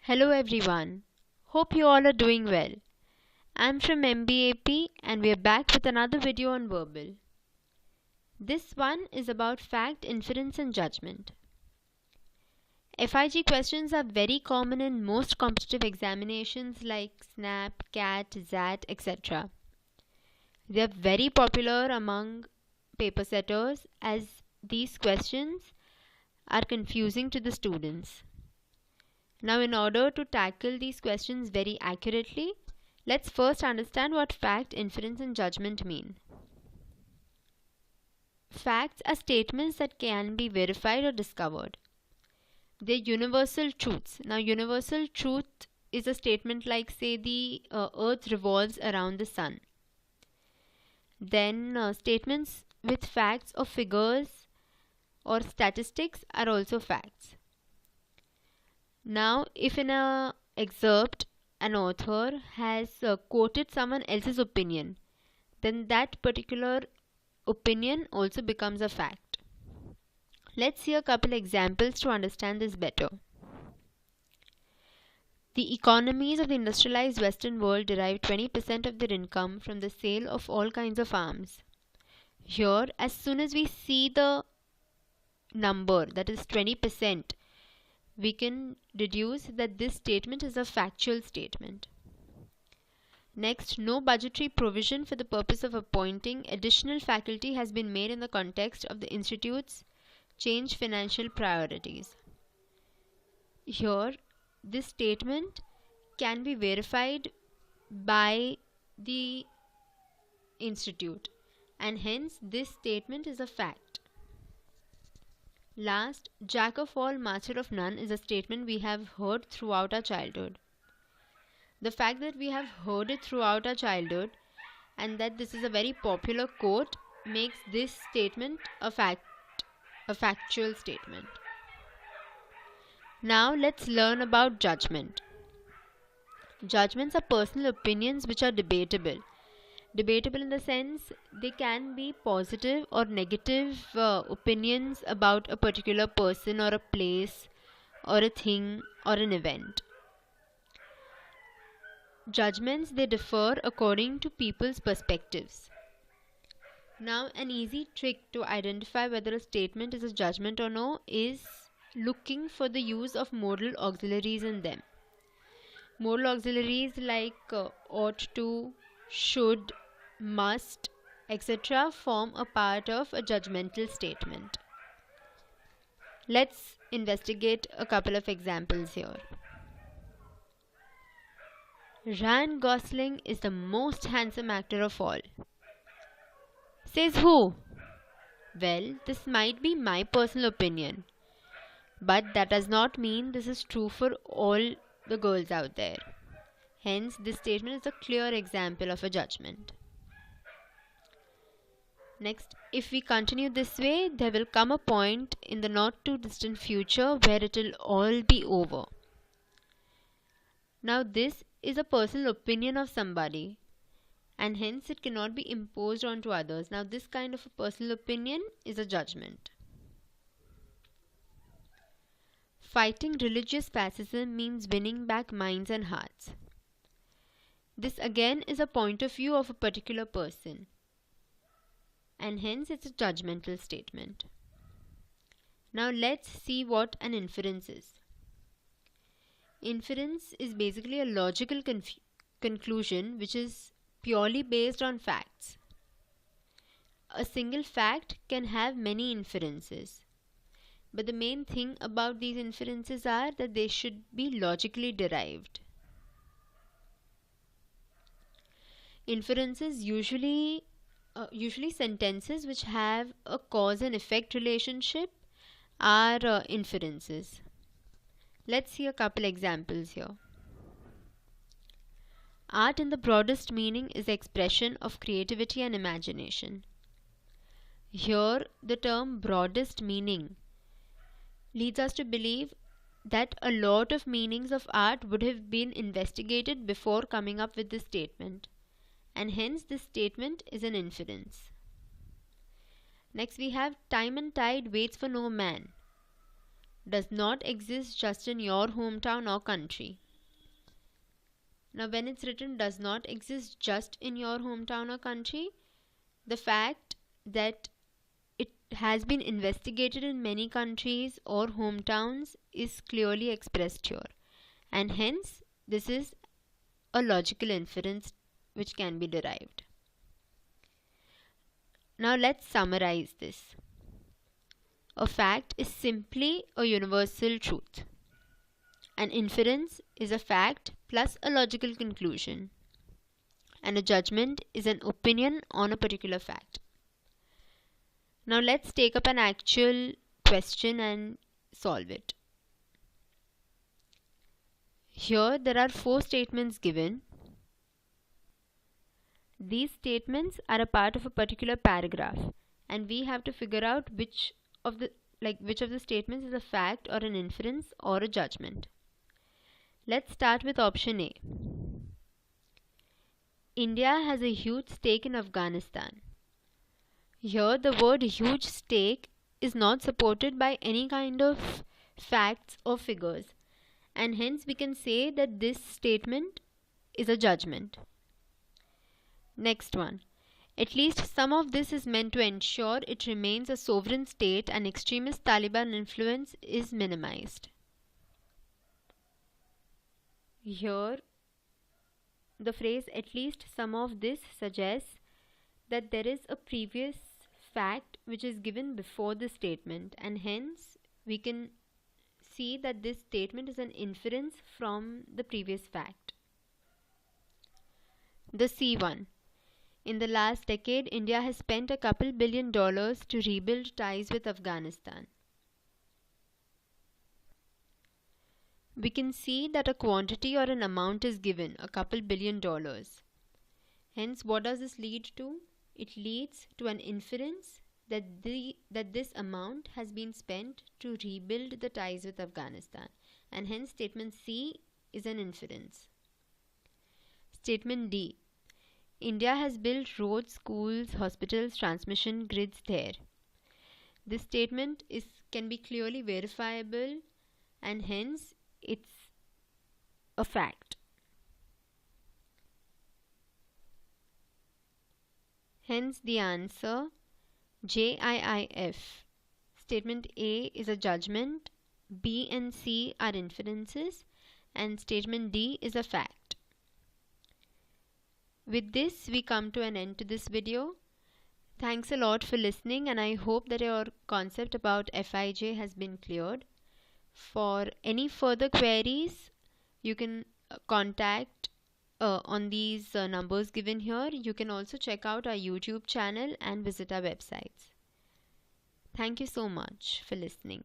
Hello everyone. Hope you all are doing well. I'm from MBAP and we are back with another video on verbal. This one is about fact, inference and judgment. FIG questions are very common in most competitive examinations like SNAP, CAT, XAT, etc. They are very popular among paper setters as these questions are confusing to the students. Now, in order to tackle these questions very accurately, let's first understand what fact, inference and judgment mean. Facts are statements that can be verified or discovered. They're universal truths. Now, universal truth is a statement like, say, the earth revolves around the sun. Then, statements with facts or figures or statistics are also facts. Now, if in an excerpt an author has quoted someone else's opinion, then that particular opinion also becomes a fact. Let's see a couple examples to understand this better. The economies of the industrialized Western world derive 20% of their income from the sale of all kinds of arms. Here, as soon as we see the number, that is 20%, we can deduce that this statement is a factual statement. Next, no budgetary provision for the purpose of appointing additional faculty has been made in the context of the institute's changed financial priorities. Here, this statement can be verified by the institute, and hence this statement is a fact. Last, Jack of all, master of none is a statement we have heard throughout our childhood. The fact that we have heard it throughout our childhood and that this is a very popular quote makes this statement a factual statement. Now let's learn about judgment. Judgments are personal opinions which are debatable. Debatable in the sense they can be positive or negative opinions about a particular person or a place or a thing or an event. Judgments, they differ according to people's perspectives. Now, an easy trick to identify whether a statement is a judgment or no is looking for the use of modal auxiliaries in them. Modal auxiliaries like ought to, should, must, etc. form a part of a judgmental statement. Let's investigate a couple of examples here. Ryan Gosling is the most handsome actor of all. Says who? Well, this might be my personal opinion, but that does not mean this is true for all the girls out there. Hence, this statement is a clear example of a judgment. Next, if we continue this way, there will come a point in the not too distant future where it will all be over. Now, this is a personal opinion of somebody, and hence it cannot be imposed onto others. Now, this kind of a personal opinion is a judgment. Fighting religious fascism means winning back minds and hearts. This again is a point of view of a particular person, and hence it's a judgmental statement. Now let's see what an inference is. Inference is basically a logical conclusion which is purely based on facts. A single fact can have many inferences, but the main thing about these inferences are that they should be logically derived. Inferences usually sentences which have a cause and effect relationship are inferences. Let's see a couple examples here. Art in the broadest meaning is the expression of creativity and imagination. Here, the term broadest meaning leads us to believe that a lot of meanings of art would have been investigated before coming up with this statement, and hence this statement is an inference. Next we have time and tide waits for no man. does not exist just in your hometown or country. Now, when it's written does not exist just in your hometown or country, the fact that it has been investigated in many countries or hometowns is clearly expressed here, and hence this is a logical inference which can be derived. Now let's summarize this. A fact is simply a universal truth. An inference is a fact plus a logical conclusion. And a judgment is an opinion on a particular fact. Now let's take up an actual question and solve it. Here there are 4 statements given. These statements are a part of a particular paragraph, and we have to figure out which of the statements is a fact or an inference or a judgment. Let's start with option A. India has a huge stake in Afghanistan. Here the word huge stake is not supported by any kind of facts or figures, and hence we can say that this statement is a judgment. Next one. At least some of this is meant to ensure it remains a sovereign state and extremist Taliban influence is minimized. Here, the phrase at least some of this suggests that there is a previous fact which is given before the statement, and hence we can see that this statement is an inference from the previous fact. The C one. In the last decade, India has spent a couple $2 billion to rebuild ties with Afghanistan. We can see that a quantity or an amount is given, a couple $2 billion. Hence, what does this lead to? It leads to an inference that this amount has been spent to rebuild the ties with Afghanistan, and hence statement C is an inference. Statement D. India has built roads, schools, hospitals, transmission grids there. This statement can be clearly verifiable, and hence it's a fact. Hence the answer JIIF. Statement A is a judgment, B and C are inferences, and statement D is a fact. With this, we come to an end to this video. Thanks a lot for listening, and I hope that your concept about Fij has been cleared. For any further queries, you can contact on these numbers given here. You can also check out our YouTube channel and visit our websites. Thank you so much for listening.